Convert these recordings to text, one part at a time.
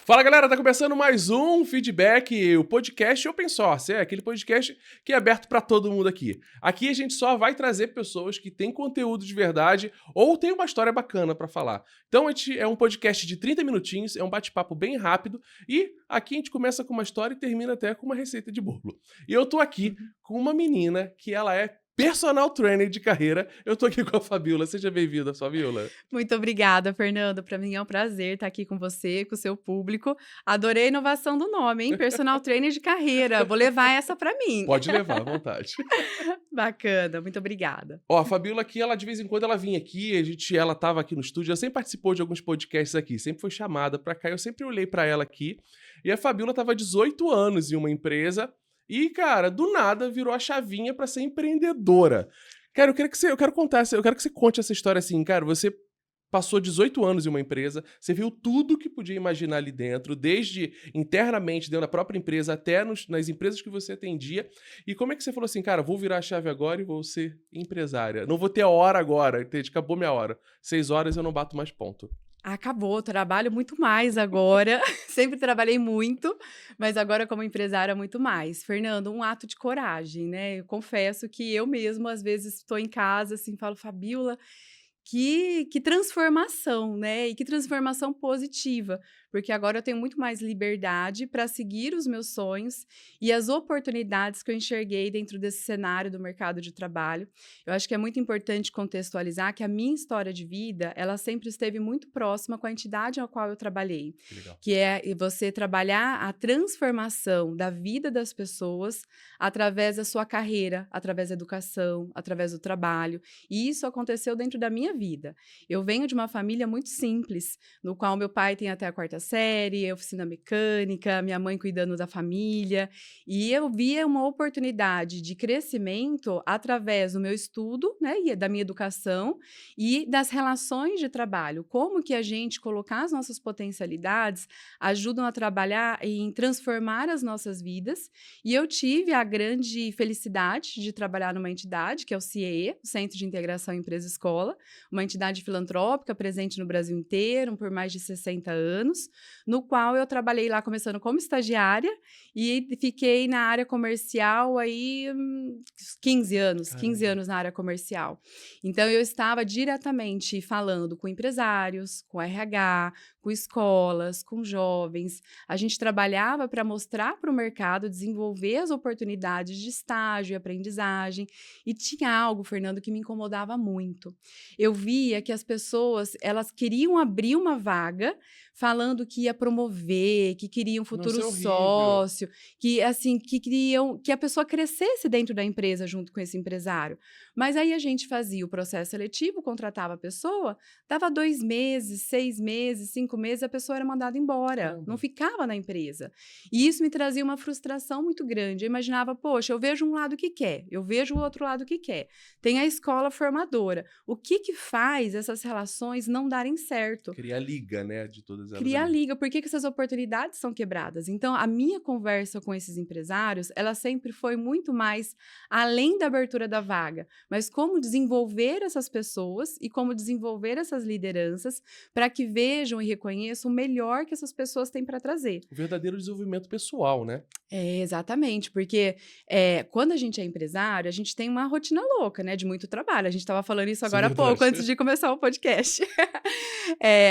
Fala galera, tá começando mais um Feedback, o podcast Open Source, aquele podcast que é aberto pra todo mundo aqui. Aqui a gente só vai trazer pessoas que têm conteúdo de verdade ou têm uma história bacana pra falar. Então a gente é um podcast de 30 minutinhos, é um bate-papo bem rápido e aqui a gente começa com uma história e termina até com uma receita de bolo. E eu tô aqui com uma menina que ela é personal trainer de carreira. Eu tô aqui com a Fabiola. Seja bem-vinda, Fabiola. Muito obrigada, Fernando. Para mim é um prazer estar aqui com você, com o seu público. Adorei a inovação do nome, hein? Personal trainer de carreira. Vou levar essa para mim. Pode levar, à vontade. Bacana, muito obrigada. Ó, a Fabiola aqui, ela de vez em quando ela vinha aqui, ela tava aqui no estúdio, ela sempre participou de alguns podcasts aqui, sempre foi chamada pra cá, eu sempre olhei pra ela aqui, e a Fabiola tava há 18 anos em uma empresa, e, cara, do nada virou a chavinha pra ser empreendedora. Cara, eu quero que você conte essa história assim, cara, você passou 18 anos em uma empresa, você viu tudo que podia imaginar ali dentro, desde internamente, dentro da própria empresa, até nas empresas que você atendia. E como é que você falou assim, cara, vou virar a chave agora e vou ser empresária? Não vou ter a hora agora, entende? Acabou minha hora. 6 horas eu não bato mais ponto. Acabou, trabalho muito mais agora. Sempre trabalhei muito, mas agora como empresária muito mais. Fernando, um ato de coragem, né? Eu confesso que eu mesma às vezes estou em casa assim, falo, Fabiola, que transformação, né? E que transformação positiva, porque agora eu tenho muito mais liberdade para seguir os meus sonhos e as oportunidades que eu enxerguei dentro desse cenário do mercado de trabalho. Eu acho que é muito importante contextualizar que a minha história de vida, ela sempre esteve muito próxima com a entidade a qual eu trabalhei, Que legal. que é você trabalhar a transformação da vida das pessoas através da sua carreira, através da educação, através do trabalho. E isso aconteceu dentro da minha vida. Eu venho de uma família muito simples, no qual meu pai tem até a 4ª série, oficina mecânica, minha mãe cuidando da família, e eu via uma oportunidade de crescimento através do meu estudo, né, e da minha educação e das relações de trabalho. Como que a gente colocar as nossas potencialidades ajudam a trabalhar em transformar as nossas vidas, e eu tive a grande felicidade de trabalhar numa entidade, que é o CIEE, o Centro de Integração Empresa-Escola, uma entidade filantrópica presente no Brasil inteiro por mais de 60 anos, no qual eu trabalhei lá começando como estagiária e fiquei na área comercial aí 15 anos, Caramba. 15 anos na área comercial. Então eu estava diretamente falando com empresários, com RH, com escolas, com jovens. A gente trabalhava para mostrar para o mercado, desenvolver as oportunidades de estágio e aprendizagem. E tinha algo, Fernando, que me incomodava muito. Eu via que as pessoas, elas queriam abrir uma vaga falando que ia promover, que queriam futuro Nossa, é horrível. sócio, que assim, que queriam que a pessoa crescesse dentro da empresa junto com esse empresário. Mas aí a gente fazia o processo seletivo, contratava a pessoa, dava 2 meses, 6 meses, 5 meses, a pessoa era mandada embora, Caramba. não ficava na empresa. E isso me trazia uma frustração muito grande. Eu imaginava, poxa, eu vejo um lado que quer, eu vejo o outro lado que quer. Tem a escola formadora. O que faz essas relações não darem certo? Cria a liga, né, de todas elas Criar ali. liga, por que essas oportunidades são quebradas? Então, a minha conversa com esses empresários, ela sempre foi muito mais além da abertura da vaga, mas como desenvolver essas pessoas e como desenvolver essas lideranças para que vejam e reconheçam o melhor que essas pessoas têm para trazer. O verdadeiro desenvolvimento pessoal, né? É, exatamente, porque quando a gente é empresário, a gente tem uma rotina louca, né, de muito trabalho. A gente estava falando isso Isso é agora há pouco, verdade. antes de começar o podcast.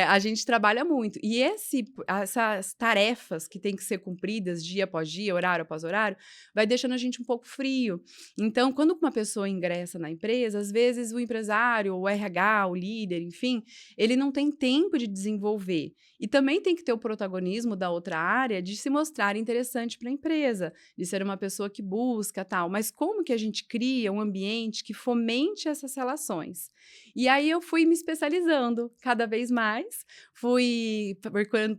A gente trabalha muito. E essas tarefas que têm que ser cumpridas dia após dia, horário após horário, vai deixando a gente um pouco frio. Então, quando uma pessoa ingressa na empresa, às vezes o empresário, o RH, o líder, enfim, ele não tem tempo de desenvolver. E também tem que ter o protagonismo da outra área de se mostrar interessante para a empresa, de ser uma pessoa que busca tal. Mas como que a gente cria um ambiente que fomente essas relações? E aí eu fui me especializando cada vez mais, fui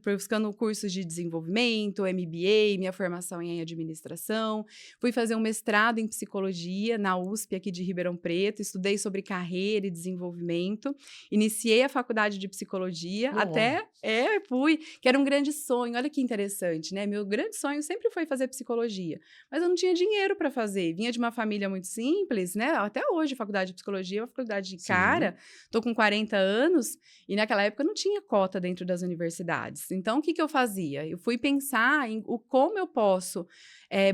buscando cursos de desenvolvimento, MBA, minha formação em administração, fui fazer um mestrado em psicologia na USP aqui de Ribeirão Preto, estudei sobre carreira e desenvolvimento, iniciei a faculdade de psicologia, que era um grande sonho, olha que interessante, né? Meu grande sonho sempre foi fazer psicologia, mas eu não tinha dinheiro para fazer, vinha de uma família muito simples, né? Até hoje, a faculdade de psicologia é uma faculdade Sim. cara, agora, tô com 40 anos, e naquela época não tinha cota dentro das universidades. Então, o que eu fazia? Eu fui pensar em como eu posso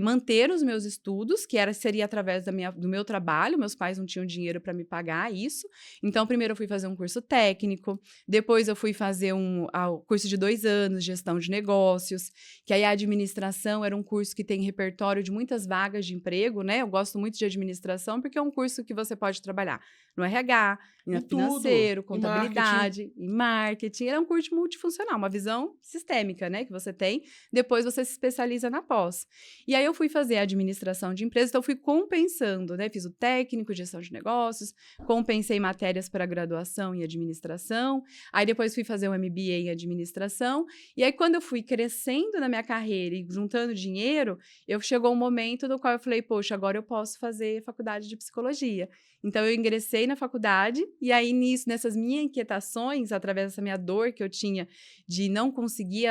manter os meus estudos, que seria através do meu trabalho, meus pais não tinham dinheiro para me pagar isso. Então, primeiro eu fui fazer um curso técnico, depois eu fui fazer um curso de 2 anos, gestão de negócios, que aí a administração era um curso que tem repertório de muitas vagas de emprego, né? Eu gosto muito de administração porque é um curso que você pode trabalhar no RH, Em financeiro, tudo. contabilidade, em marketing. Era um curso multifuncional, uma visão sistêmica, né, que você tem. Depois você se especializa na pós. E aí eu fui fazer a administração de empresas, então eu fui compensando, né? Fiz o técnico, gestão de negócios, compensei matérias para graduação em administração. Aí depois fui fazer um MBA em administração. E aí quando eu fui crescendo na minha carreira e juntando dinheiro, chegou um momento no qual eu falei, poxa, agora eu posso fazer faculdade de psicologia. Então, eu ingressei na faculdade e aí, nessas minhas inquietações, através dessa minha dor que eu tinha de não conseguir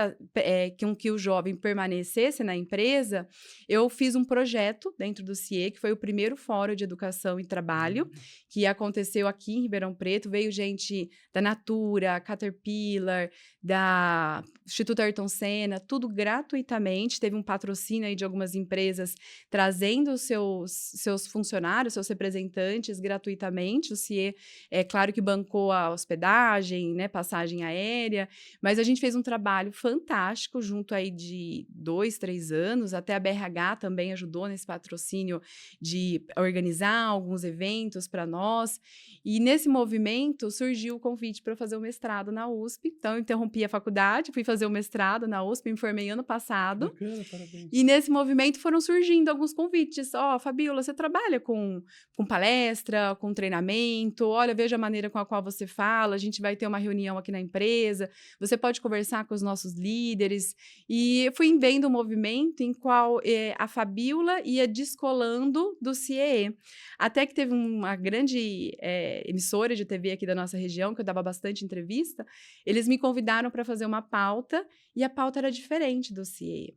que o jovem permanecesse na empresa, eu fiz um projeto dentro do CIE, que foi o primeiro fórum de educação e trabalho, que aconteceu aqui em Ribeirão Preto. Veio gente da Natura, Caterpillar, da Instituto Ayrton Senna, tudo gratuitamente. Teve um patrocínio aí de algumas empresas trazendo os seus funcionários, seus representantes gratuitamente. O CIE, é claro que bancou a hospedagem, né, passagem aérea, mas a gente fez um trabalho fantástico junto aí de 2, 3 anos, até a BRH também ajudou nesse patrocínio de organizar alguns eventos para nós, e nesse movimento surgiu o convite para eu fazer o mestrado na USP. Então eu interrompi a faculdade, fui fazer o mestrado na USP, me formei ano passado. Bacana, parabéns. E nesse movimento foram surgindo alguns convites. Fabíola, você trabalha com palestra, com treinamento, olha, veja a maneira com a qual você fala, a gente vai ter uma reunião aqui na empresa, você pode conversar com os nossos líderes. E eu fui vendo um movimento em qual a Fabíola ia descolando do CIE. Até que teve uma grande emissora de TV aqui da nossa região, que eu dava bastante entrevista, eles me convidaram para fazer uma pauta, e a pauta era diferente do CIE.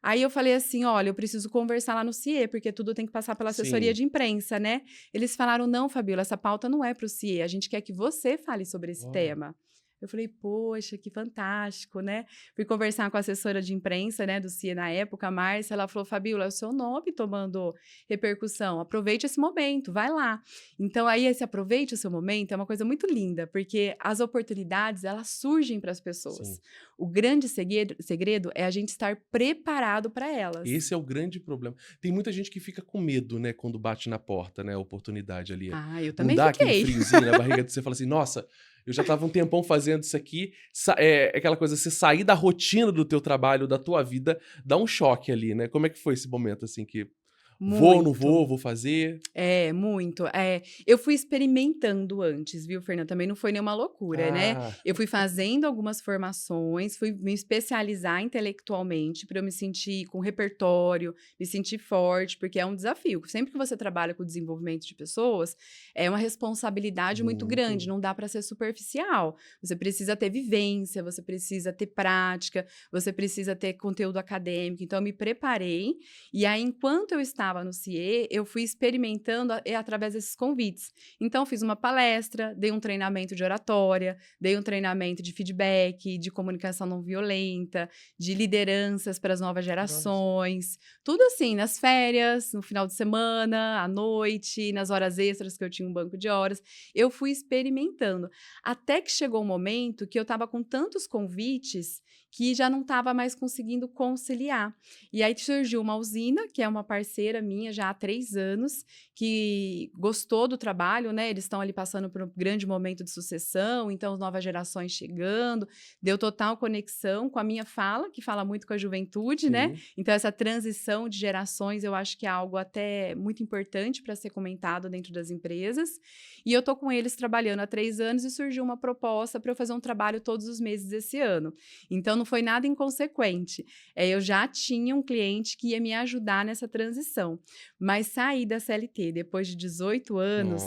Aí eu falei assim, olha, eu preciso conversar lá no CIE, porque tudo tem que passar pela assessoria de imprensa, né? Eles falaram, não, Fabíola, essa pauta não é para o CIE, a gente quer que você fale sobre esse tema. Eu falei, poxa, que fantástico, né? Fui conversar com a assessora de imprensa, né, do CIE na época, a Márcia, ela falou, Fabíola, é o seu nome tomando repercussão, aproveite esse momento, vai lá. Então, aí, esse aproveite o seu momento é uma coisa muito linda, porque as oportunidades, elas surgem para as pessoas. Sim. O grande segredo é a gente estar preparado para elas. Esse é o grande problema. Tem muita gente que fica com medo, né, quando bate na porta, né, a oportunidade ali. Ah, eu também fiquei. Não dá aquele friozinho na barriga de você fala assim, nossa, eu já estava um tempão fazendo isso aqui. Aquela coisa, você sair da rotina do teu trabalho, da tua vida, dá um choque ali, né? Como é que foi esse momento, assim, que vou ou não vou fazer? Muito. Eu fui experimentando antes, viu, Fernanda? Também não foi nenhuma loucura, né? Eu fui fazendo algumas formações, fui me especializar intelectualmente para eu me sentir com repertório, me sentir forte, porque é um desafio. Sempre que você trabalha com o desenvolvimento de pessoas, é uma responsabilidade muito grande, não dá para ser superficial. Você precisa ter vivência, você precisa ter prática, você precisa ter conteúdo acadêmico. Então, eu me preparei, e aí, enquanto eu estava no CIE, eu fui experimentando através desses convites. Então, fiz uma palestra, dei um treinamento de oratória, dei um treinamento de feedback, de comunicação não violenta, de lideranças para as novas gerações. Tudo assim, nas férias, no final de semana, à noite, nas horas extras que eu tinha um banco de horas. Eu fui experimentando. Até que chegou um momento que eu estava com tantos convites que já não estava mais conseguindo conciliar. E aí surgiu uma usina, que é uma parceira minha já há 3 anos, que gostou do trabalho, né? Eles estão ali passando por um grande momento de sucessão, então as novas gerações chegando, deu total conexão com a minha fala, que fala muito com a juventude, Sim. né? Então essa transição de gerações eu acho que é algo até muito importante para ser comentado dentro das empresas. E eu tô com eles trabalhando há 3 anos e surgiu uma proposta para eu fazer um trabalho todos os meses esse ano. Então não foi nada inconsequente. Eu já tinha um cliente que ia me ajudar nessa transição. Mas saí da CLT depois de 18 anos...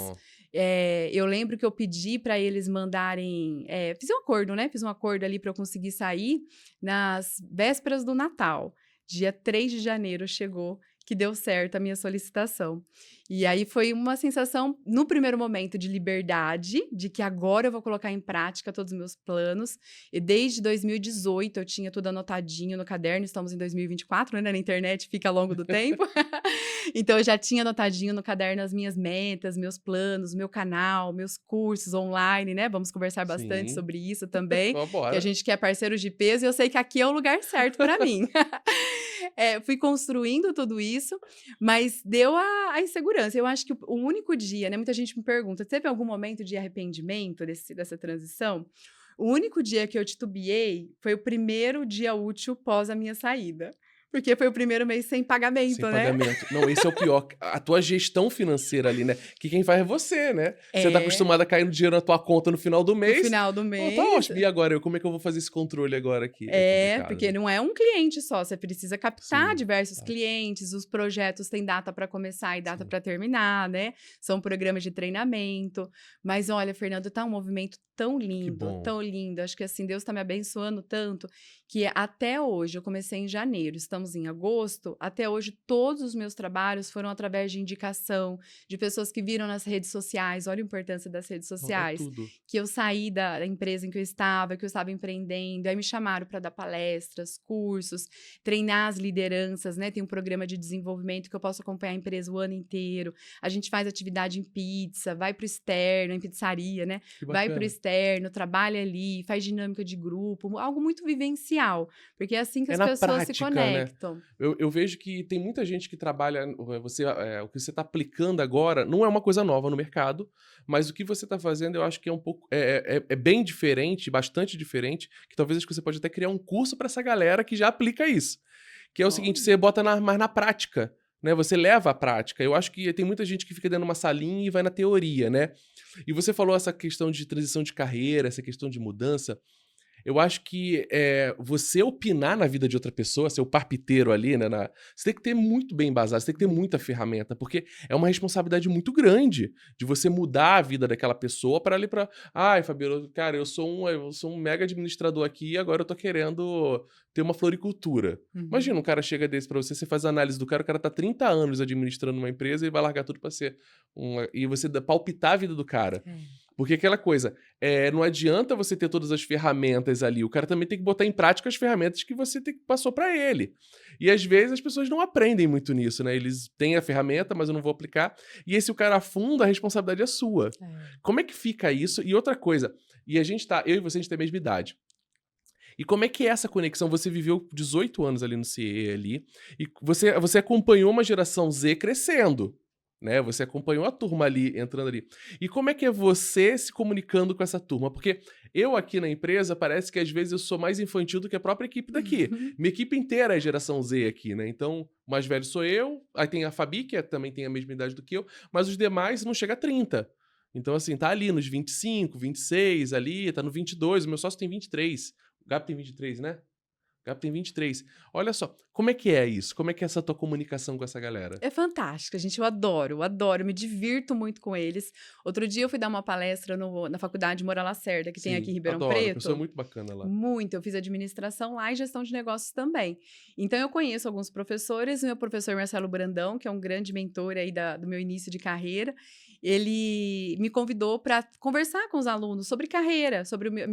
eu lembro que eu pedi para eles mandarem... fiz um acordo, né? Fiz um acordo ali para eu conseguir sair nas vésperas do Natal. Dia 3 de janeiro chegou que deu certo a minha solicitação. E aí foi uma sensação, no primeiro momento, de liberdade, de que agora eu vou colocar em prática todos os meus planos. E desde 2018 eu tinha tudo anotadinho no caderno, estamos em 2024, né? Na internet fica ao longo do tempo. Então eu já tinha anotadinho no caderno as minhas metas, meus planos, meu canal, meus cursos online, né? Vamos conversar bastante Sim. sobre isso também, que a Vambora. gente quer parceiros de peso e eu sei que aqui é o lugar certo para mim. Fui construindo tudo isso, mas deu a insegurança. Eu acho que o único dia, né? Muita gente me pergunta, teve algum momento de arrependimento dessa transição? O único dia que eu titubeei foi o primeiro dia útil pós a minha saída. Porque foi o primeiro mês sem pagamento, Sem né? pagamento. Não, esse é o pior. A tua gestão financeira ali, né? Que quem faz é você, né? Você tá acostumado a cair no dinheiro na tua conta no final do No mês. final do Pô, mês. tá ótimo. E agora? Como é que eu vou fazer esse controle agora aqui? É Porque complicado. não é um cliente só, você precisa captar Sim, diversos tá. clientes, os projetos têm data para começar e data Sim. para terminar, né? São programas de treinamento. Mas olha, Fernando, tá um movimento tão lindo, bom. tão lindo. Acho que assim, Deus tá me abençoando tanto que até hoje, eu comecei em janeiro, estamos em agosto, até hoje todos os meus trabalhos foram através de indicação, de pessoas que viram nas redes sociais, olha a importância das redes É sociais, tudo. que eu saí da empresa em que eu estava empreendendo, aí me chamaram para dar palestras, cursos, treinar as lideranças, né? Tem um programa de desenvolvimento que eu posso acompanhar a empresa o ano inteiro. A gente faz atividade em pizza, vai para o externo, em pizzaria, né? Que Vai para o bacana. externo, trabalha ali, faz dinâmica de grupo, algo muito vivencial, porque é assim que É as na pessoas se prática, né? conectam. Eu vejo que tem muita gente que trabalha. O que você está aplicando agora não é uma coisa nova no mercado, mas o que você está fazendo eu acho que é um pouco. É bem diferente, bastante diferente, que talvez acho que você pode até criar um curso para essa galera que já aplica isso. Que é o seguinte: Olha. você bota mais na prática. Né, você leva à prática. Eu acho que tem muita gente que fica dentro de uma salinha e vai na teoria, né? E você falou essa questão de transição de carreira, essa questão de mudança. Eu acho que você opinar na vida de outra pessoa, ser o parpiteiro ali, né? Você tem que ter muito bem embasado, você tem que ter muita ferramenta, porque é uma responsabilidade muito grande de você mudar a vida daquela pessoa para ali para. Ai, Fabiola, cara, eu sou um mega administrador aqui e agora eu tô querendo ter uma floricultura. Imagina um cara chega desse pra você, você faz a análise do cara, o cara tá 30 anos administrando uma empresa e vai largar tudo pra ser e você palpitar a vida do cara. Porque aquela coisa, não adianta você ter todas as ferramentas ali, o cara também tem que botar em prática as ferramentas que você passou pra ele. E às vezes as pessoas não aprendem muito nisso, né? Eles têm a ferramenta, mas eu não vou aplicar. E aí, se o cara afunda, a responsabilidade é sua. Como é que fica isso? E outra coisa, eu e você, a gente tem a mesma idade. E como é que é essa conexão? Você viveu 18 anos ali no CIE ali, e você acompanhou uma geração Z crescendo, né? Você acompanhou a turma ali, entrando ali. E como é que é você se comunicando com essa turma? Porque eu aqui na empresa, parece que às vezes eu sou mais infantil do que a própria equipe daqui. Minha equipe inteira é geração Z aqui, né? Então, o mais velho sou eu, aí tem a Fabi, que também tem a mesma idade do que eu, mas os demais não chega a 30. Então, assim, tá ali nos 25, 26 ali, tá no 22, o meu sócio tem 23. O Gabi tem 23, né? O Gabi tem 23. Olha só, como é que é isso? Como é que é essa tua comunicação com essa galera? É fantástica, gente. Eu adoro, me divirto muito com eles. Outro dia eu fui dar uma palestra na Faculdade Moura Lacerda, que tem aqui em Sim, Ribeirão adoro. A pessoa é Preto. muito bacana lá. Muito, eu fiz administração lá e gestão de negócios também. Então, eu conheço alguns professores, o meu professor Marcelo Brandão, que é um grande mentor aí do meu início de carreira, ele me convidou para conversar com os alunos sobre carreira, sobre o meu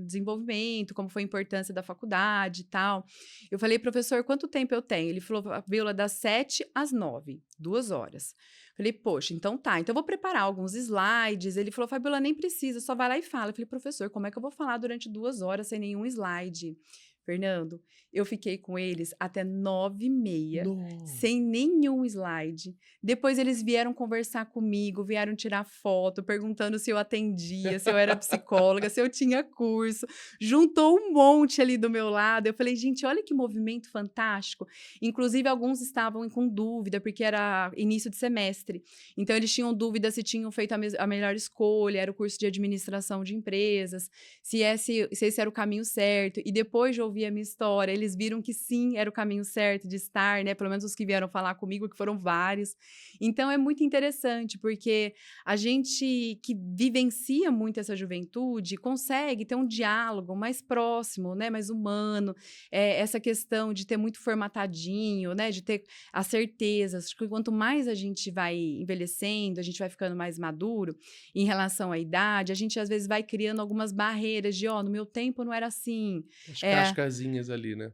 desenvolvimento, como foi a importância da faculdade e tal. Eu falei, professor, quanto tempo eu tenho? Ele falou, Viola, das 7 às 9, 2 horas. Falei, poxa, então tá. Então, eu vou preparar alguns slides. Ele falou, Fabiola, nem precisa, só vai lá e fala. Eu falei, professor, como é que eu vou falar durante 2 horas sem nenhum slide? Fernando, eu fiquei com eles até 9h30, sem nenhum slide. Depois eles vieram conversar comigo, vieram tirar foto, perguntando se eu atendia, se eu era psicóloga, se eu tinha curso. Juntou um monte ali do meu lado. Eu falei, gente, olha que movimento fantástico. Inclusive, alguns estavam com dúvida, porque era início de semestre. Então, eles tinham dúvida se tinham feito a melhor escolha, era o curso de administração de empresas, se esse era o caminho certo. E depois de ouvir ouvir a minha história, eles viram que sim, era o caminho certo de estar, né? Pelo menos os que vieram falar comigo, que foram vários. Então, é muito interessante, porque a gente que vivencia muito essa juventude consegue ter um diálogo mais próximo, né? Mais humano, essa questão de ter muito formatadinho, né? De ter as certezas. Acho que quanto mais a gente vai envelhecendo, a gente vai ficando mais maduro em relação à idade, a gente às vezes vai criando algumas barreiras de, no meu tempo não era assim. As cascazinhas ali, né?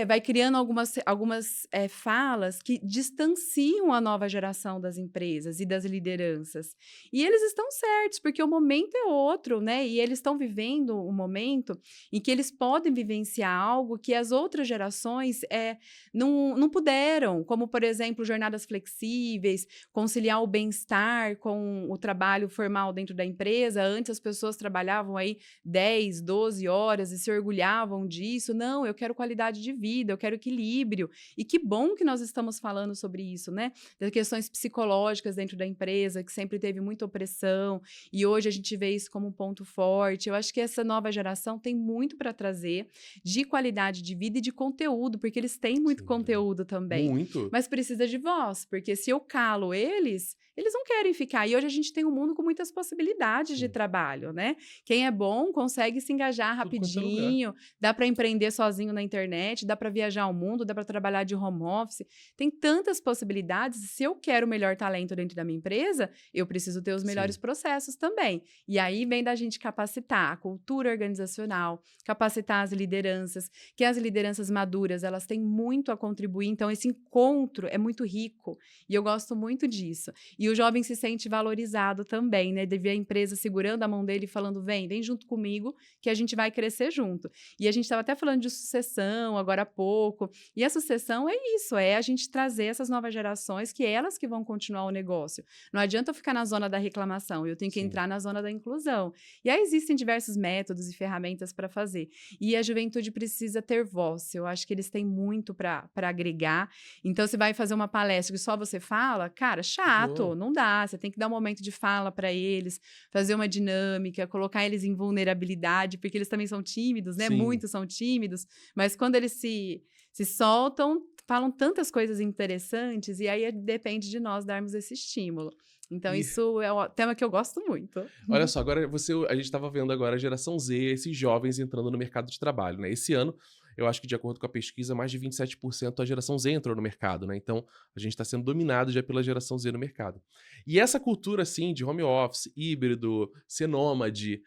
Vai criando algumas falas que distanciam a nova geração das empresas e das lideranças. E eles estão certos, porque o momento é outro, né? E eles estão vivendo um momento em que eles podem vivenciar algo que as outras gerações não puderam, como, por exemplo, jornadas flexíveis, conciliar o bem-estar com o trabalho formal dentro da empresa. Antes as pessoas trabalhavam aí 10, 12 horas e se orgulhavam disso. Não, eu quero qualidade de vida, eu quero equilíbrio. E que bom que nós estamos falando sobre isso, né? Das questões psicológicas dentro da empresa, que sempre teve muita opressão, e hoje a gente vê isso como um ponto forte. Eu acho que essa nova geração tem muito para trazer de qualidade de vida e de conteúdo, porque eles têm muito conteúdo também. Muito. Mas precisa de voz, porque se eu calo eles não querem ficar. E hoje a gente tem um mundo com muitas possibilidades de trabalho, né? Quem é bom consegue se engajar rapidinho, dá para empreender sozinho na internet, dá para viajar ao mundo, dá para trabalhar de home office. Tem tantas possibilidades. Se eu quero o melhor talento dentro da minha empresa, eu preciso ter os melhores processos também. E aí vem da gente capacitar a cultura organizacional, capacitar as lideranças, que as lideranças maduras, elas têm muito a contribuir. Então, esse encontro é muito rico e eu gosto muito disso. E o jovem se sente valorizado também, né? De ver a empresa segurando a mão dele e falando, vem junto comigo, que a gente vai crescer junto. E a gente estava até falando de sucessão agora há pouco. E a sucessão é isso, é a gente trazer essas novas gerações, que elas que vão continuar o negócio. Não adianta eu ficar na zona da reclamação, eu tenho que entrar na zona da inclusão. E aí existem diversos métodos e ferramentas para fazer. E a juventude precisa ter voz. Eu acho que eles têm muito para agregar. Então, você vai fazer uma palestra que só você fala, cara, chato, não dá. Você tem que dar um momento de fala para eles, fazer uma dinâmica, colocar eles em vulnerabilidade, porque eles também são tímidos, né? Muitos são tímidos, mas quando eles se soltam, falam tantas coisas interessantes, e aí depende de nós darmos esse estímulo. Então, isso é um tema que eu gosto muito. Olha só, agora a gente estava vendo agora a geração Z, esses jovens entrando no mercado de trabalho, né? Esse ano, eu acho que de acordo com a pesquisa, mais de 27% a geração Z entrou no mercado, né? Então, a gente está sendo dominado já pela geração Z no mercado. E essa cultura, assim, de home office, híbrido, ser nômade...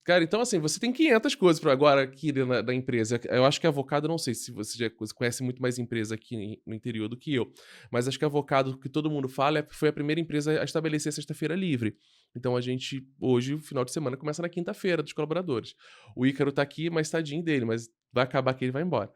Cara, então assim, você tem 500 coisas para agora aqui da empresa. Eu acho que a Avocado, não sei se você já conhece muito mais empresa aqui no interior do que eu, mas acho que a Avocado, que todo mundo fala, foi a primeira empresa a estabelecer a sexta-feira livre. Então a gente, hoje, o final de semana começa na quinta-feira dos colaboradores. O Ícaro tá aqui, mas tadinho dele, mas vai acabar que ele vai embora.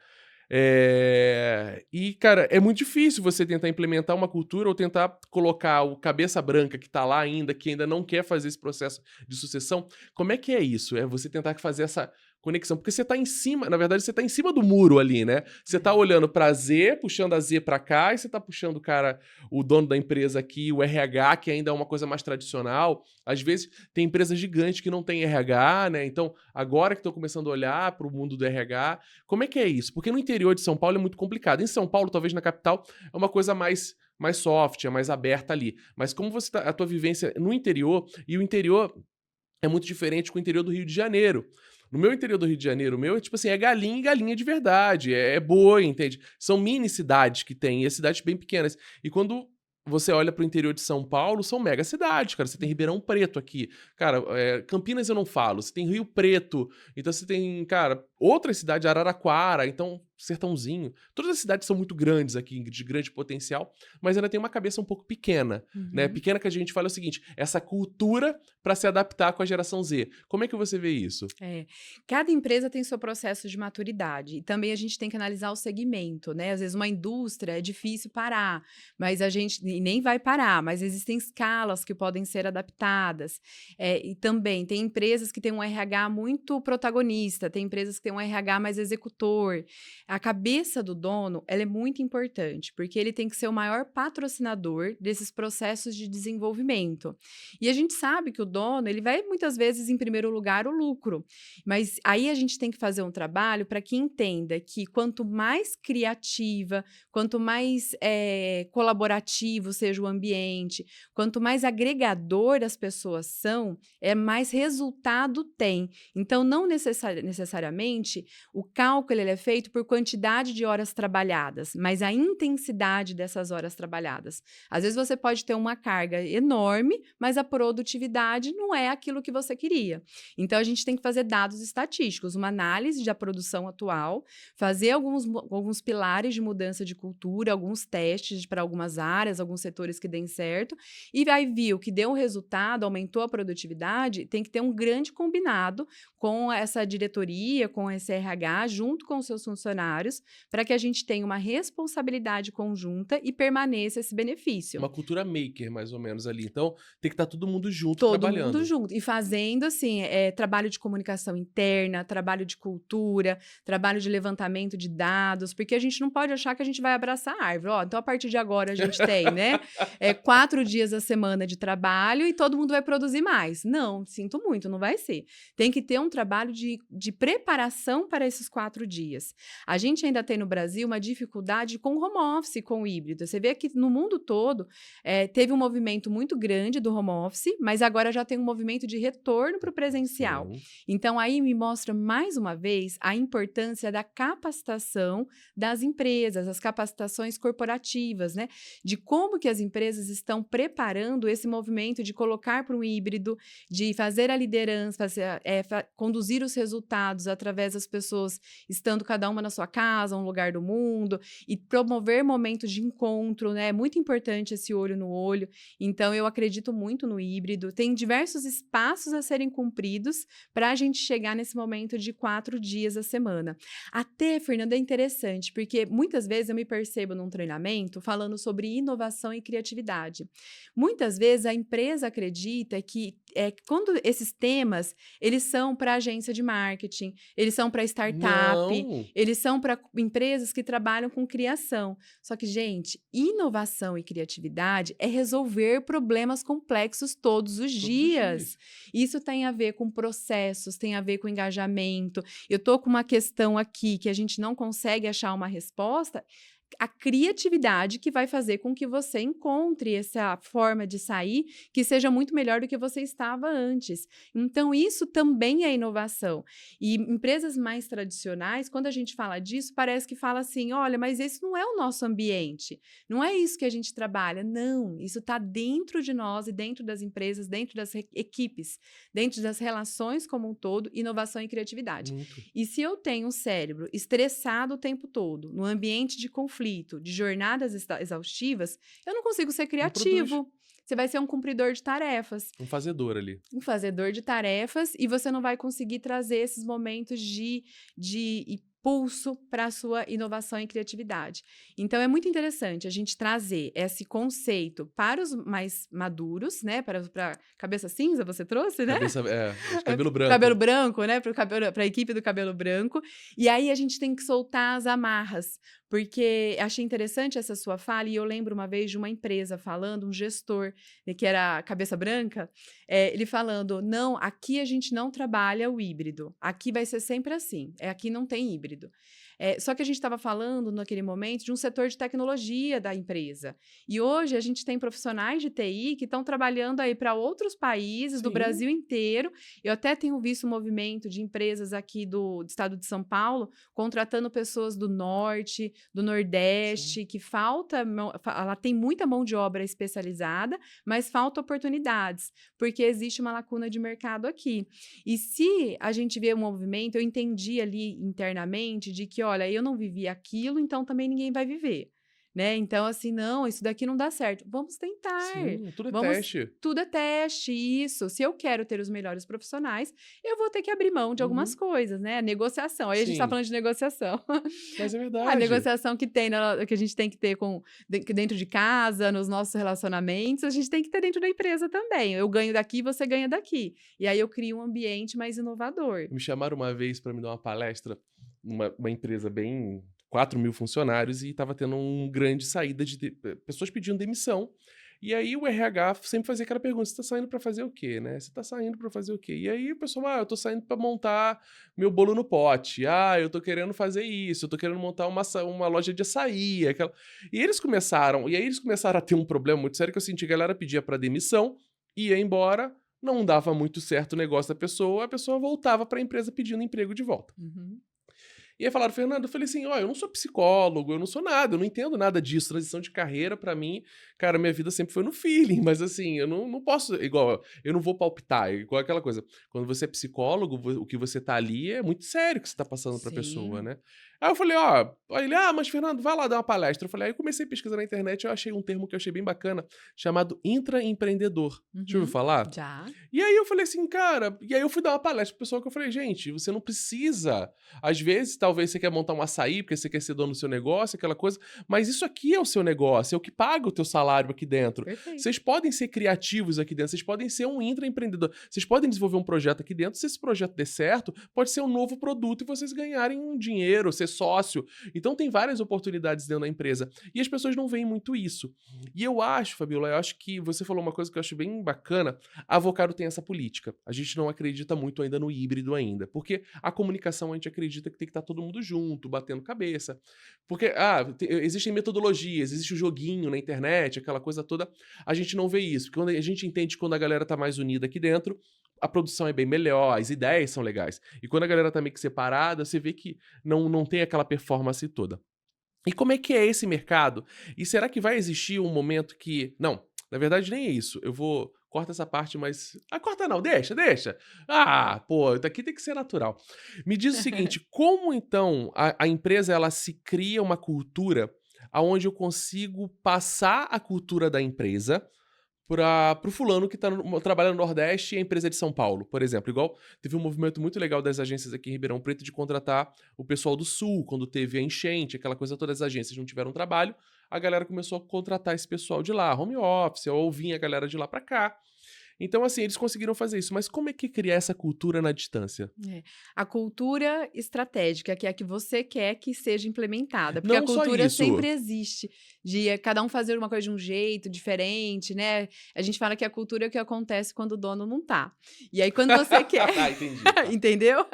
E, cara, é muito difícil você tentar implementar uma cultura ou tentar colocar o cabeça branca que tá lá ainda, que ainda não quer fazer esse processo de sucessão. Como é que é isso? É você tentar fazer essa conexão, porque você tá em cima, na verdade, você tá em cima do muro ali, né? Você tá olhando pra Z, puxando a Z pra cá, e você tá puxando o cara, o dono da empresa aqui, o RH, que ainda é uma coisa mais tradicional. Às vezes, tem empresas gigantes que não tem RH, né? Então, agora que estão começando a olhar pro mundo do RH, como é que é isso? Porque no interior de São Paulo é muito complicado. Em São Paulo, talvez na capital, é uma coisa mais soft, é mais aberta ali. Mas como você tá, a tua vivência no interior, e o interior é muito diferente com o interior do Rio de Janeiro. No meu interior do Rio de Janeiro, o meu é tipo assim, é galinha e galinha de verdade, é boi, entende? São mini cidades que tem, e as cidades bem pequenas. E quando você olha pro interior de São Paulo, são mega cidades, cara. Você tem Ribeirão Preto aqui. Cara, Campinas eu não falo. Você tem Rio Preto. Então você tem, cara, outras cidades, Araraquara, então Sertãozinho. Todas as cidades são muito grandes aqui, de grande potencial, mas ainda tem uma cabeça um pouco pequena, né? Pequena que a gente fala o seguinte, essa cultura para se adaptar com a geração Z. Como é que você vê isso? Cada empresa tem seu processo de maturidade. E também a gente tem que analisar o segmento, né? Às vezes uma indústria é difícil parar, mas a gente nem vai parar, mas existem escalas que podem ser adaptadas. E também tem empresas que têm um RH muito protagonista, tem empresas que têm ser um RH mais executor. A cabeça do dono, ela é muito importante, porque ele tem que ser o maior patrocinador desses processos de desenvolvimento. E a gente sabe que o dono, ele vai muitas vezes em primeiro lugar o lucro, mas aí a gente tem que fazer um trabalho para que entenda que quanto mais criativa, quanto mais colaborativo seja o ambiente, quanto mais agregador as pessoas são, mais resultado tem. Então, não necessariamente o cálculo ele é feito por quantidade de horas trabalhadas, mas a intensidade dessas horas trabalhadas. Às vezes você pode ter uma carga enorme, mas a produtividade não é aquilo que você queria. Então, a gente tem que fazer dados estatísticos, uma análise da produção atual, fazer alguns pilares de mudança de cultura, alguns testes para algumas áreas, alguns setores que deem certo, e aí viu que deu um resultado, aumentou a produtividade, tem que ter um grande combinado com essa diretoria, com esse RH, junto com os seus funcionários, para que a gente tenha uma responsabilidade conjunta e permaneça esse benefício. Uma cultura maker, mais ou menos, ali. Então, tem que estar todo mundo junto Todo trabalhando. mundo junto. E fazendo, assim, trabalho de comunicação interna, trabalho de cultura, trabalho de levantamento de dados, porque a gente não pode achar que a gente vai abraçar a árvore. Ó, então, a partir de agora, a gente tem, né, 4 dias a semana de trabalho e todo mundo vai produzir mais. Não, sinto muito, não vai ser. Tem que ter um trabalho de preparação para esses 4 dias. A gente ainda tem no Brasil uma dificuldade com o home office, com o híbrido. Você vê que no mundo todo teve um movimento muito grande do home office, mas agora já tem um movimento de retorno para o presencial. Sim. Então, aí me mostra mais uma vez a importância da capacitação das empresas, as capacitações corporativas, né? De como que as empresas estão preparando esse movimento de colocar para um híbrido, de fazer a liderança, conduzir os resultados através das pessoas estando cada uma na sua casa, um lugar do mundo, e promover momentos de encontro, né? É muito importante esse olho no olho. Então, eu acredito muito no híbrido. Tem diversos espaços a serem cumpridos para a gente chegar nesse momento de 4 dias a semana. Até, Fernanda, é interessante, porque muitas vezes eu me percebo num treinamento falando sobre inovação e criatividade. Muitas vezes a empresa acredita que quando esses temas, eles são para agência de marketing, eles são para startup, Não. eles são para empresas que trabalham com criação. Só que, gente, inovação e criatividade é resolver problemas complexos todos os dias. Isso tem a ver com processos, tem a ver com engajamento. Eu estou com uma questão aqui que a gente não consegue achar uma resposta. A criatividade que vai fazer com que você encontre essa forma de sair que seja muito melhor do que você estava antes. Então, isso também é inovação. E empresas mais tradicionais, quando a gente fala disso, parece que fala assim, olha, mas esse não é o nosso ambiente, não é isso que a gente trabalha. Não, isso está dentro de nós e dentro das empresas, dentro das equipes, dentro das relações como um todo, inovação e criatividade. Muito. E se eu tenho um cérebro estressado o tempo todo, no ambiente de conflito, de jornadas exaustivas, eu não consigo ser criativo. Você vai ser um cumpridor de tarefas. Um fazedor ali. Um fazedor de tarefas e você não vai conseguir trazer esses momentos de impulso para a sua inovação e criatividade. Então, é muito interessante a gente trazer esse conceito para os mais maduros, né? Para cabeça cinza, você trouxe, né? Cabelo branco. Cabelo branco, né? Para a equipe do cabelo branco. E aí, a gente tem que soltar as amarras, porque achei interessante essa sua fala, e eu lembro uma vez de uma empresa falando, um gestor, que era cabeça branca, ele falando, não, aqui a gente não trabalha o híbrido, aqui vai ser sempre assim, aqui não tem híbrido. Só que a gente estava falando, naquele momento, de um setor de tecnologia da empresa. E hoje a gente tem profissionais de TI que estão trabalhando aí para outros países, do Brasil inteiro. Eu até tenho visto um movimento de empresas aqui do estado de São Paulo, contratando pessoas do norte, do nordeste, que ela tem muita mão de obra especializada, mas falta oportunidades, porque existe uma lacuna de mercado aqui. E se a gente vê um movimento, eu entendi ali internamente de que, olha, eu não vivi aquilo, então também ninguém vai viver. né? Então, assim, não, isso daqui não dá certo. Vamos tentar. Sim, tudo é Vamos, teste. tudo é teste, isso. Se eu quero ter os melhores profissionais, eu vou ter que abrir mão de algumas Uhum, coisas, né? Negociação. Aí a gente tá sim, falando de negociação. mas é A verdade. negociação que tem, que a gente tem que ter que dentro de casa, nos nossos relacionamentos, a gente tem que ter dentro da empresa também. Eu ganho daqui, você ganha daqui. E aí eu crio um ambiente mais inovador. Me chamaram uma vez para me dar uma palestra numa uma empresa bem 4.000 funcionários e estava tendo um grande saída pessoas pedindo demissão. E aí o RH sempre fazia aquela pergunta: "Você tá saindo para fazer o quê, né? Você tá saindo para fazer o quê?" E aí o pessoal: "Ah, eu tô saindo para montar meu bolo no pote. Ah, eu tô querendo fazer isso, eu tô querendo montar uma loja de açaí", aquela. E aí eles começaram a ter um problema muito sério que eu senti que a galera pedia para demissão, ia embora, não dava muito certo o negócio da pessoa, a pessoa voltava para a empresa pedindo emprego de volta. Uhum. E aí falaram: "Fernando", eu falei assim: "Ó, eu não sou psicólogo, eu não sou nada, eu não entendo nada disso, transição de carreira pra mim, cara, minha vida sempre foi no feeling, mas assim, eu não posso igual, eu não vou palpitar", igual aquela coisa, quando você é psicólogo, o que você tá ali é muito sério que você tá passando pra pessoa, Sim. né. Aí eu falei: "Ó", aí ele: "Ah, mas Fernando, vai lá dar uma palestra", eu falei, aí eu comecei a pesquisar na internet, eu achei um termo que eu achei bem bacana, chamado intraempreendedor. Já ouviu Uhum. falar? Já. E aí eu falei assim, cara, e aí eu fui dar uma palestra pro pessoal que eu falei: "Gente, você não precisa, às vezes, talvez você quer montar um açaí, porque você quer ser dono do seu negócio, aquela coisa, mas isso aqui é o seu negócio, é o que paga o teu salário aqui dentro. Perfeito. Vocês podem ser criativos aqui dentro, vocês podem ser um intraempreendedor, vocês podem desenvolver um projeto aqui dentro, se esse projeto der certo, pode ser um novo produto e vocês ganharem um dinheiro, ser sócio. Então tem várias oportunidades dentro da empresa. E as pessoas não veem muito isso. E eu acho, Fabiola, eu acho que você falou uma coisa que eu acho bem bacana, a Avocado tem essa política. A gente não acredita muito ainda no híbrido ainda, porque a comunicação a gente acredita que tem que estar todo mundo junto, batendo cabeça. Porque, existem metodologias, existe o joguinho na internet, aquela coisa toda. A gente não vê isso, porque quando a gente entende que quando a galera tá mais unida aqui dentro, a produção é bem melhor, as ideias são legais. E quando a galera tá meio que separada, você vê que não tem aquela performance toda. E como é que é esse mercado? E será que vai existir um momento que. Não, na verdade nem é isso. Eu vou. Corta essa parte, mas. Ah, corta não, deixa, deixa. Ah, pô, daqui tem que ser natural. Me diz o seguinte: como então a empresa ela se cria uma cultura aonde eu consigo passar a cultura da empresa para o fulano que trabalha no Nordeste e a empresa é de São Paulo, por exemplo. Igual teve um movimento muito legal das agências aqui em Ribeirão Preto de contratar o pessoal do Sul, quando teve a enchente, aquela coisa toda, as agências não tiveram trabalho, a galera começou a contratar esse pessoal de lá, home office, ou vinha a galera de lá para cá. Então, assim, eles conseguiram fazer isso. Mas como é que criar essa cultura na distância? É. A cultura estratégica, que é a que você quer que seja implementada, porque a Não só cultura sempre isso. existe, de cada um fazer uma coisa de um jeito diferente, né? A gente fala que a cultura é o que acontece quando o dono não tá. E aí, quando você quer. Ah, entendi. Tá. Entendeu?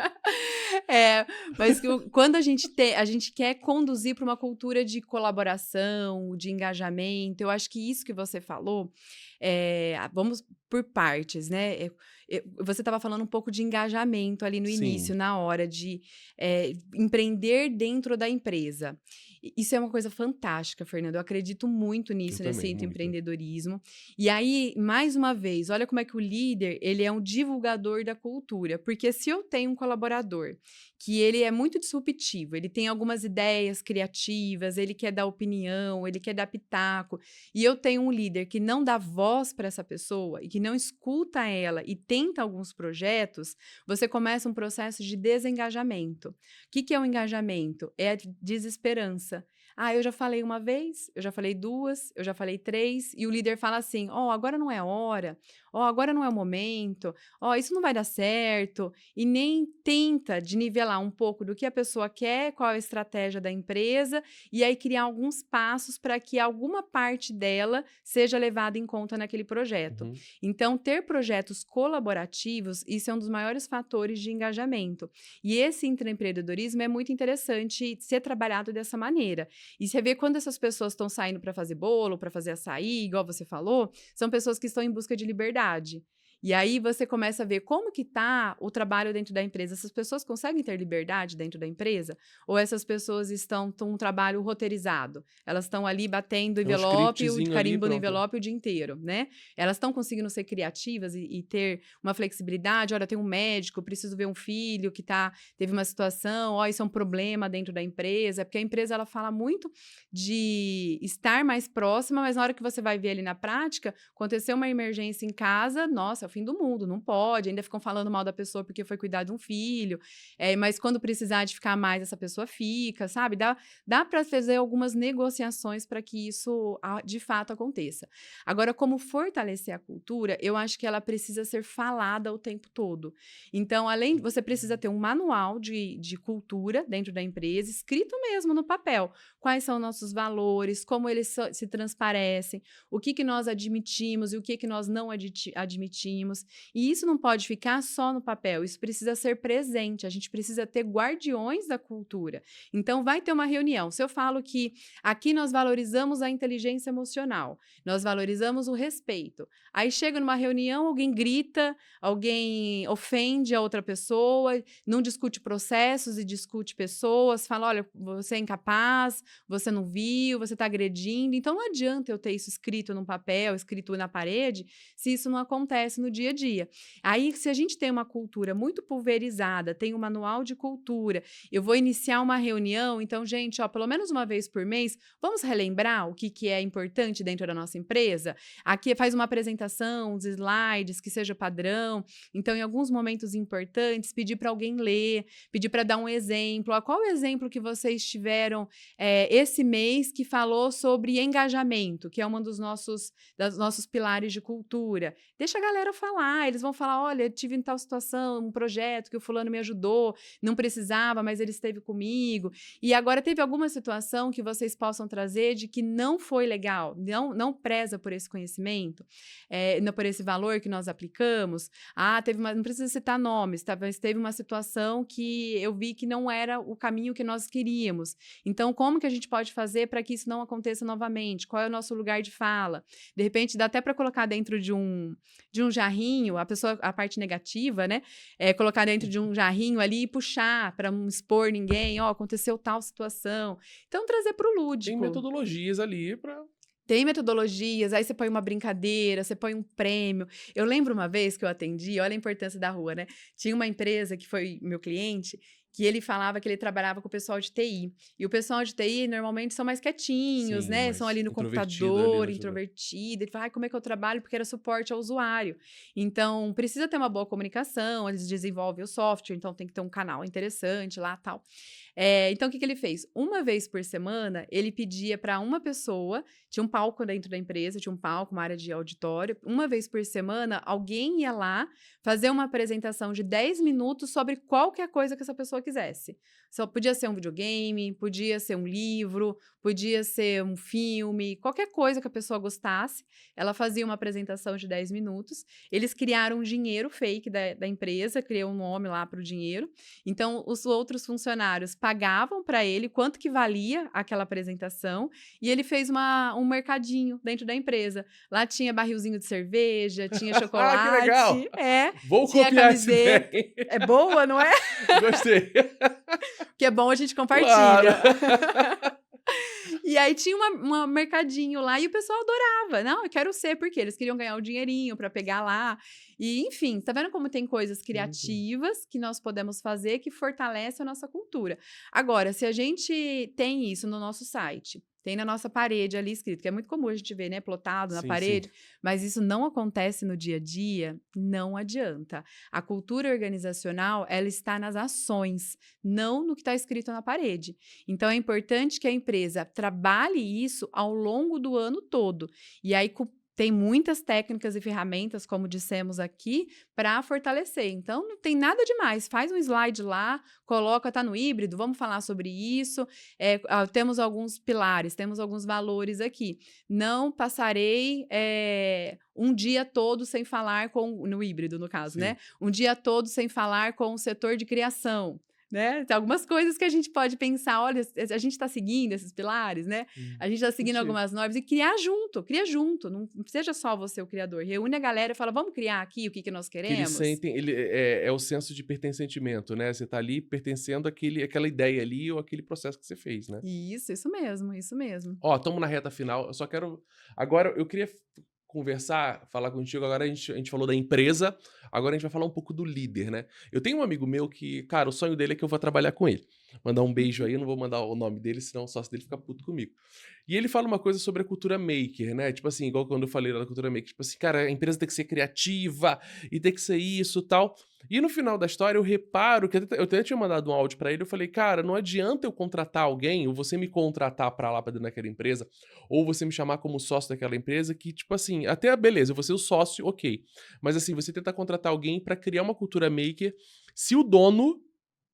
É, mas quando a gente quer conduzir para uma cultura de colaboração, de engajamento, eu acho que isso que você falou, vamos por partes, né? Você estava falando um pouco de engajamento ali no início, Sim, na hora de empreender dentro da empresa. Isso é uma coisa fantástica, Fernando. Eu acredito muito eu nisso, também, nesse muito. empreendedorismo. E aí, mais uma vez, olha como é que o líder, ele é um divulgador da cultura. Porque se eu tenho um colaborador que ele é muito disruptivo, ele tem algumas ideias criativas, ele quer dar opinião, ele quer dar pitaco, e eu tenho um líder que não dá voz para essa pessoa e que não escuta ela e tenta alguns projetos, você começa um processo de desengajamento. O que é o engajamento? É a desesperança. Ah, eu já falei uma vez, eu já falei duas, eu já falei três, e o líder fala assim: ó, agora não é a hora, ó, agora não é o momento, ó, isso não vai dar certo, e nem tenta de nivelar um pouco do que a pessoa quer, qual é a estratégia da empresa, e aí criar alguns passos para que alguma parte dela seja levada em conta naquele projeto. Uhum. Então, ter projetos colaborativos, isso é um dos maiores fatores de engajamento. E esse intraempreendedorismo é muito interessante ser trabalhado dessa maneira. E você vê quando essas pessoas estão saindo para fazer bolo, para fazer açaí, igual você falou, são pessoas que estão em busca de liberdade. E aí você começa a ver como que tá o trabalho dentro da empresa. Essas pessoas conseguem ter liberdade dentro da empresa? Ou essas pessoas estão com um trabalho roteirizado? Elas estão ali batendo É um envelope, o scriptzinho ali, carimbo no pronto. envelope o dia inteiro, né? Elas estão conseguindo ser criativas e ter uma flexibilidade. Olha, tem um médico, preciso ver um filho que teve uma situação, ó, isso é um problema dentro da empresa, porque a empresa ela fala muito de estar mais próxima, mas na hora que você vai ver ali na prática, aconteceu uma emergência em casa, nossa, é o fim do mundo, não pode, ainda ficam falando mal da pessoa porque foi cuidar de um filho, mas quando precisar de ficar mais, essa pessoa fica, sabe? Dá para fazer algumas negociações para que isso de fato aconteça. Agora, como fortalecer a cultura, eu acho que ela precisa ser falada o tempo todo. Então, você precisa ter um manual de cultura dentro da empresa, escrito mesmo no papel. Quais são nossos valores, como eles se transparecem, o que nós admitimos e o que nós não admitimos. E isso não pode ficar só no papel, isso precisa ser presente, a gente precisa ter guardiões da cultura. Então, vai ter uma reunião. Se eu falo que aqui nós valorizamos a inteligência emocional, nós valorizamos o respeito. Aí chega numa reunião, alguém grita, alguém ofende a outra pessoa, não discute processos e discute pessoas, fala, olha, você é incapaz, você não viu, você está agredindo. Então, não adianta eu ter isso escrito num papel, escrito na parede, se isso não acontece no dia a dia. Aí, se a gente tem uma cultura muito pulverizada, tem um manual de cultura, eu vou iniciar uma reunião, então, gente, ó, pelo menos uma vez por mês, vamos relembrar o que é importante dentro da nossa empresa? Aqui faz uma apresentação, uns slides, que seja padrão. Então, em alguns momentos importantes, pedir para alguém ler, pedir para dar um exemplo. Qual o exemplo que vocês tiveram esse mês que falou sobre engajamento, que é um dos nossos pilares de cultura? Deixa a galera falar, eles vão falar, olha, tive em tal situação, um projeto que o fulano me ajudou, não precisava, mas ele esteve comigo. E agora teve alguma situação que vocês possam trazer de que não foi legal, não preza por esse conhecimento, não por esse valor que nós aplicamos. Não precisa citar nomes, mas teve uma situação que eu vi que não era o caminho que nós queríamos. Então, como que a gente pode fazer para que isso não aconteça novamente? Qual é o nosso lugar de fala? De repente, dá até para colocar dentro de um jarrinho, a parte negativa, né? Colocar dentro de um jarrinho ali e puxar para não expor ninguém, aconteceu tal situação. Então, trazer para o lúdico. Tem metodologias ali para... Tem metodologias, aí você põe uma brincadeira, você põe um prêmio. Eu lembro uma vez que eu atendi, olha a importância da rua, né? Tinha uma empresa que foi meu cliente, que ele falava que ele trabalhava com o pessoal de TI. E o pessoal de TI normalmente são mais quietinhos, Sim, né? mais São ali no introvertido computador, ali, introvertido. Ele fala, como é que eu trabalho? Porque era suporte ao usuário. Então, precisa ter uma boa comunicação, eles desenvolvem o software, então tem que ter um canal interessante lá e tal. Então, o que ele fez? Uma vez por semana, ele pedia para uma pessoa, tinha um palco dentro da empresa, tinha um palco, uma área de auditório. Uma vez por semana, alguém ia lá fazer uma apresentação de 10 minutos sobre qualquer coisa que essa pessoa quisesse. Só podia ser um videogame, podia ser um livro, podia ser um filme, qualquer coisa que a pessoa gostasse. Ela fazia uma apresentação de 10 minutos. Eles criaram um dinheiro fake da empresa, criou um nome lá para o dinheiro. Então, os outros funcionários pagavam para ele quanto que valia aquela apresentação e ele fez um mercadinho dentro da empresa. Lá tinha barrilzinho de cerveja, tinha chocolate. Que legal! Vou tinha copiar camiseta. essa ideia. É boa, não é? Gostei. Que é bom, a gente compartilha. Claro. E aí tinha um mercadinho lá e o pessoal adorava. Não, eu quero ser, porque eles queriam ganhar o dinheirinho para pegar lá. E, enfim, tá vendo como tem coisas criativas que nós podemos fazer que fortalecem a nossa cultura. Agora, se a gente tem isso no nosso site, tem na nossa parede ali escrito, que é muito comum a gente ver, né, plotado na parede, mas isso não acontece no dia a dia, não adianta. A cultura organizacional, ela está nas ações, não no que está escrito na parede. Então, é importante que a empresa trabalhe isso ao longo do ano todo. E aí, tem muitas técnicas e ferramentas, como dissemos aqui, para fortalecer. Então, não tem nada demais. Faz um slide lá, coloca, tá no híbrido, vamos falar sobre isso. Temos alguns pilares, temos alguns valores aqui. Não passarei um dia todo sem falar no híbrido, no caso, né? Um dia todo sem falar com o setor de criação. né? Tem algumas coisas que a gente pode pensar, olha, a gente está seguindo esses pilares, né? A gente está seguindo algumas normas e cria junto, não seja só você o criador, reúne a galera e fala, vamos criar aqui o que nós Que eles queremos? sentem, é o senso de pertencimento, né? Você tá ali pertencendo àquela ideia ali ou aquele processo que você fez, né? Isso mesmo, isso mesmo. Ó, estamos na reta final, eu só quero... Agora, eu queria falar contigo, agora a gente falou da empresa, agora a gente vai falar um pouco do líder, né? Eu tenho um amigo meu que, cara, o sonho dele é que eu vou trabalhar com ele. Mandar um beijo aí, eu não vou mandar o nome dele, senão o sócio dele fica puto comigo. E ele fala uma coisa sobre a cultura maker, né? Tipo assim, igual quando eu falei lá da cultura maker, tipo assim, cara, a empresa tem que ser criativa e tem que ser isso e tal. E no final da história eu reparo que eu até tinha mandado um áudio pra ele, eu falei, cara, não adianta eu contratar alguém, ou você me contratar pra lá, pra dentro daquela empresa, ou você me chamar como sócio daquela empresa, que tipo assim, até beleza, eu vou ser o sócio, ok. Mas assim, você tenta contratar alguém pra criar uma cultura maker, se o dono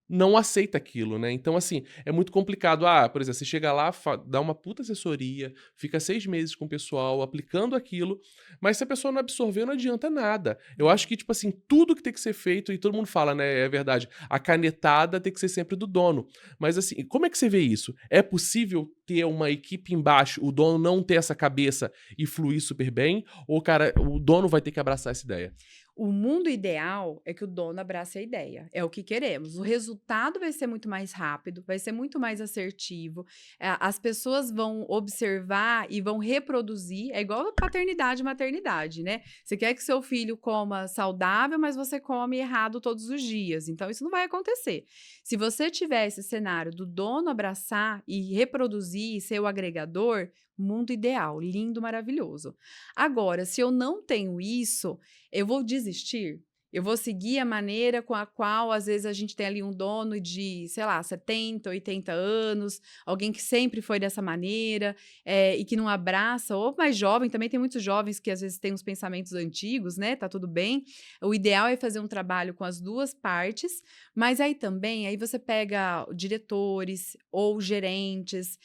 não aceita aquilo, né? Então, assim, é muito complicado. Por exemplo, você chega lá, dá uma puta assessoria, fica 6 meses com o pessoal aplicando aquilo, mas se a pessoa não absorver, não adianta nada. Eu acho que, tipo assim, tudo que tem que ser feito, e todo mundo fala, né? É verdade, a canetada tem que ser sempre do dono. Mas, assim, como é que você vê isso? É possível ter uma equipe embaixo, o dono não ter essa cabeça e fluir super bem? Ou, cara, o dono vai ter que abraçar essa ideia? O mundo ideal é que o dono abrace a ideia. É o que queremos. O resultado vai ser muito mais rápido, vai ser muito mais assertivo. As pessoas vão observar e vão reproduzir. É igual a paternidade e maternidade, né? Você quer que seu filho coma saudável, mas você come errado todos os dias. Então, isso não vai acontecer. Se você tiver esse cenário do dono abraçar e reproduzir, ser o agregador, mundo ideal, lindo, maravilhoso. Agora, se eu não tenho isso, eu vou desistir? Eu vou seguir a maneira com a qual, às vezes, a gente tem ali um dono de, sei lá, 70, 80 anos, alguém que sempre foi dessa maneira, e que não abraça, ou mais jovem, também tem muitos jovens que, às vezes, têm uns pensamentos antigos, né? Tá tudo bem. O ideal é fazer um trabalho com as duas partes, mas aí também, aí você pega diretores ou gerentes,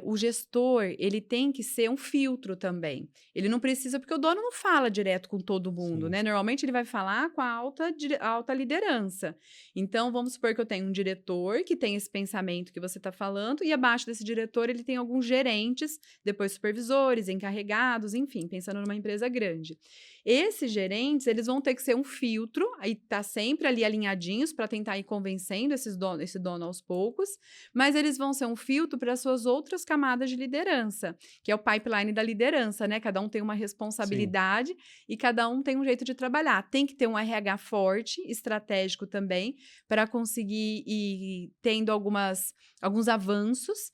o gestor, ele tem que ser um filtro também. Ele não precisa, porque o dono não fala direto com todo mundo, Sim. né? Normalmente ele vai falar com a alta liderança. Então, vamos supor que eu tenho um diretor que tem esse pensamento que você está falando, e abaixo desse diretor ele tem alguns gerentes, depois supervisores, encarregados, enfim, pensando numa empresa grande. Esses gerentes, eles vão ter que ser um filtro, aí tá sempre ali alinhadinhos para tentar ir convencendo esse dono aos poucos, mas eles vão ser um filtro para as suas outras camadas de liderança, que é o pipeline da liderança, né? Cada um tem uma responsabilidade e cada um tem um jeito de trabalhar. Tem que ter um RH forte, estratégico também, para conseguir ir tendo alguns avanços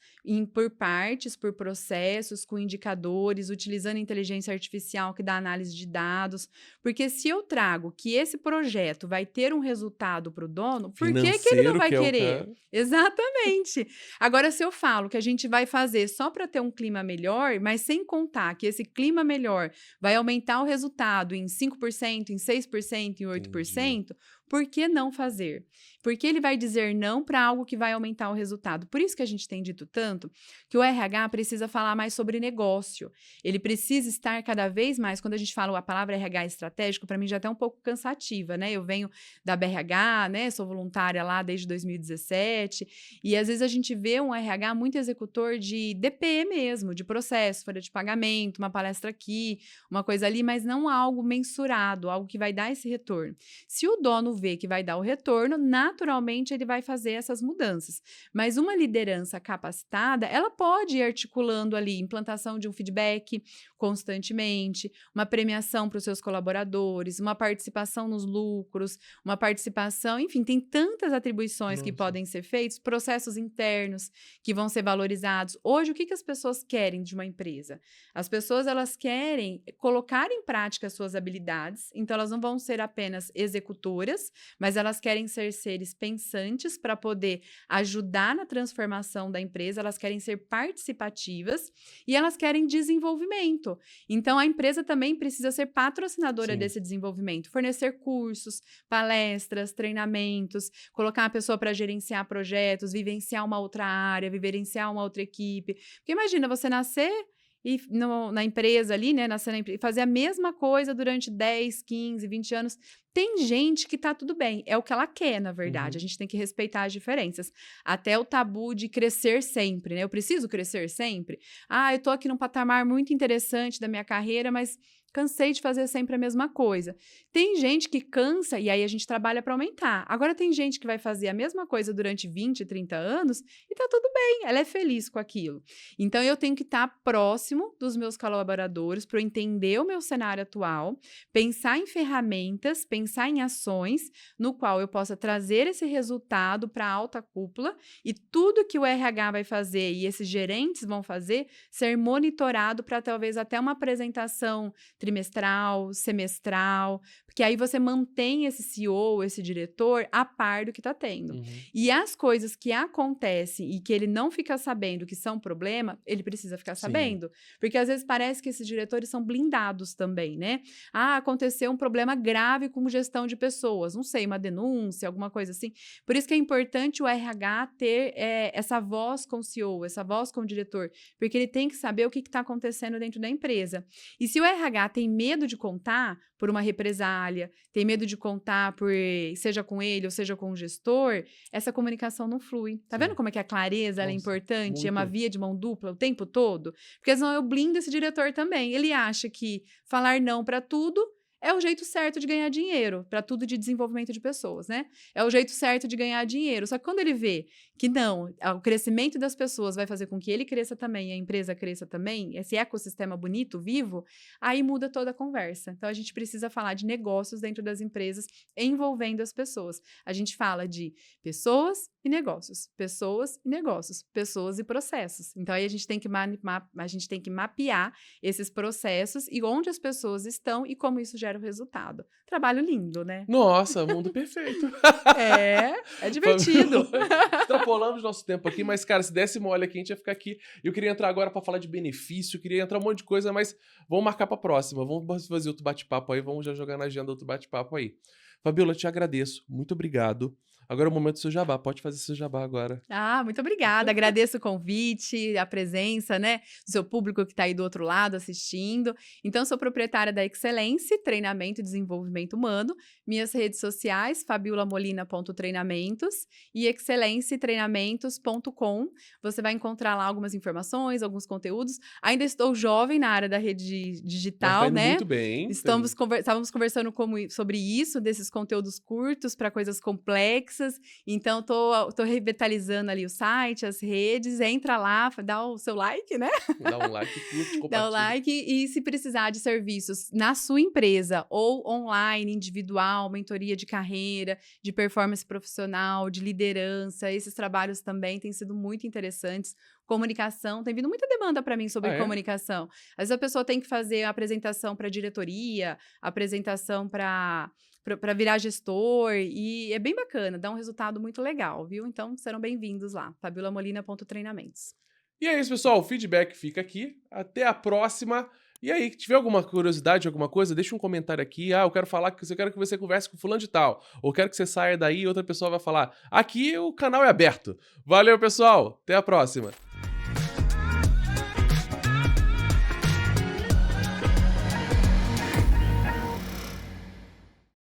por partes, por processos, com indicadores, utilizando inteligência artificial que dá análise de dados. Porque se eu trago que esse projeto vai ter um resultado para o dono, por que ele não Financeiro, vai que é o querer? cara. Exatamente. Agora, se eu falo que a gente vai fazer só para ter um clima melhor, mas sem contar que esse clima melhor vai aumentar o resultado em 5%, em 6%, em 8%, por que não fazer? Porque ele vai dizer não para algo que vai aumentar o resultado. Por isso que a gente tem dito tanto que o RH precisa falar mais sobre negócio. Ele precisa estar cada vez mais, quando a gente fala a palavra RH estratégico, para mim já é até um pouco cansativa, né? Eu venho da BRH, né? Sou voluntária lá desde 2017, e às vezes a gente vê um RH muito executor de DP mesmo, de processo, folha de pagamento, uma palestra aqui, uma coisa ali, mas não algo mensurado, algo que vai dar esse retorno. Se o dono vê que vai dar o retorno, naturalmente ele vai fazer essas mudanças. Mas uma liderança capacitada, ela pode ir articulando ali implantação de um feedback constantemente, uma premiação para os seus colaboradores, uma participação nos lucros, uma participação, enfim, tem tantas atribuições que podem ser feitas, processos internos que vão ser valorizados. Hoje, o que as pessoas querem de uma empresa? As pessoas, elas querem colocar em prática as suas habilidades, então elas não vão ser apenas executoras, mas elas querem ser seres pensantes para poder ajudar na transformação da empresa, elas querem ser participativas e elas querem desenvolvimento. Então, a empresa também precisa ser patrocinadora desse desenvolvimento, fornecer cursos, palestras, treinamentos, colocar a pessoa para gerenciar projetos, vivenciar uma outra área, vivenciar uma outra equipe. Porque imagina, você nascer e na empresa ali, né, fazer a mesma coisa durante 10, 15, 20 anos. Tem gente que tá tudo bem, é o que ela quer, na verdade. A gente tem que respeitar as diferenças. Até o tabu de crescer sempre, né? Eu preciso crescer sempre? Ah, eu tô aqui num patamar muito interessante da minha carreira, mas cansei de fazer sempre a mesma coisa. Tem gente que cansa e aí a gente trabalha para aumentar. Agora tem gente que vai fazer a mesma coisa durante 20, 30 anos e tá tudo bem, ela é feliz com aquilo. Então eu tenho que estar próximo dos meus colaboradores para eu entender o meu cenário atual, pensar em ferramentas, pensar em ações no qual eu possa trazer esse resultado para a alta cúpula e tudo que o RH vai fazer e esses gerentes vão fazer ser monitorado para talvez até uma apresentação trimestral, semestral, porque aí você mantém esse CEO, esse diretor, a par do que está tendo. E as coisas que acontecem e que ele não fica sabendo que são problema, ele precisa ficar sabendo. Porque às vezes parece que esses diretores são blindados também, né? Ah, aconteceu um problema grave com gestão de pessoas, não sei, uma denúncia, alguma coisa assim. Por isso que é importante o RH ter essa voz com o CEO, essa voz com o diretor, porque ele tem que saber o que está acontecendo dentro da empresa. E se o RH tem medo de contar por uma represália, tem medo de contar seja com ele ou seja com o gestor, essa comunicação não flui. Tá vendo como é que a clareza ela é importante? Muito. É uma via de mão dupla o tempo todo? Porque senão eu blindo esse diretor também. Ele acha que falar não para tudo é o jeito certo de ganhar dinheiro, para tudo de desenvolvimento de pessoas, né? É o jeito certo de ganhar dinheiro. Só que quando ele vê que não, o crescimento das pessoas vai fazer com que ele cresça também, a empresa cresça também, esse ecossistema bonito, vivo, aí muda toda a conversa. Então, a gente precisa falar de negócios dentro das empresas envolvendo as pessoas. A gente fala de pessoas e negócios, pessoas e negócios, pessoas e processos. Então, aí a gente tem que mapear esses processos e onde as pessoas estão e como isso gera o resultado. Trabalho lindo, né? Nossa, mundo perfeito. É divertido. Extrapolamos nosso tempo aqui, mas, cara, se desse mole aqui, a gente ia ficar aqui. Eu queria entrar agora pra falar de benefício, queria entrar um monte de coisa, mas vamos marcar pra próxima. Vamos fazer outro bate-papo aí, vamos já jogar na agenda outro bate-papo aí. Fabíola, eu te agradeço. Muito obrigado. Agora é o momento do seu jabá. Pode fazer seu jabá agora. Ah, muito obrigada. Agradeço o convite, a presença, né, do seu público que está aí do outro lado assistindo. Então, sou proprietária da Excelência, Treinamento e Desenvolvimento Humano. Minhas redes sociais, fabiolamolina.treinamentos e excelencetreinamentos.com. Você vai encontrar lá algumas informações, alguns conteúdos. Ainda estou jovem na área da rede digital, tá indo né? muito bem. Estávamos conversando sobre isso, desses conteúdos curtos para coisas complexas. Então, tô revitalizando ali o site, as redes. Entra lá, dá o seu like, né? Dá um like, curte, compartilha. Dá o like e se precisar de serviços na sua empresa ou online, individual, mentoria de carreira, de performance profissional, de liderança, esses trabalhos também têm sido muito interessantes. Comunicação, tem vindo muita demanda para mim sobre comunicação. Às vezes a pessoa tem que fazer a apresentação para diretoria, apresentação para virar gestor, e é bem bacana, dá um resultado muito legal, viu? Então, serão bem-vindos lá, fabiolamolina.treinamentos. E é isso, pessoal, o feedback fica aqui, até a próxima. E aí, tiver alguma curiosidade, alguma coisa, deixa um comentário aqui. Ah, eu quero que você converse com fulano de tal, ou quero que você saia daí e outra pessoa vai falar. Aqui o canal é aberto. Valeu, pessoal, até a próxima.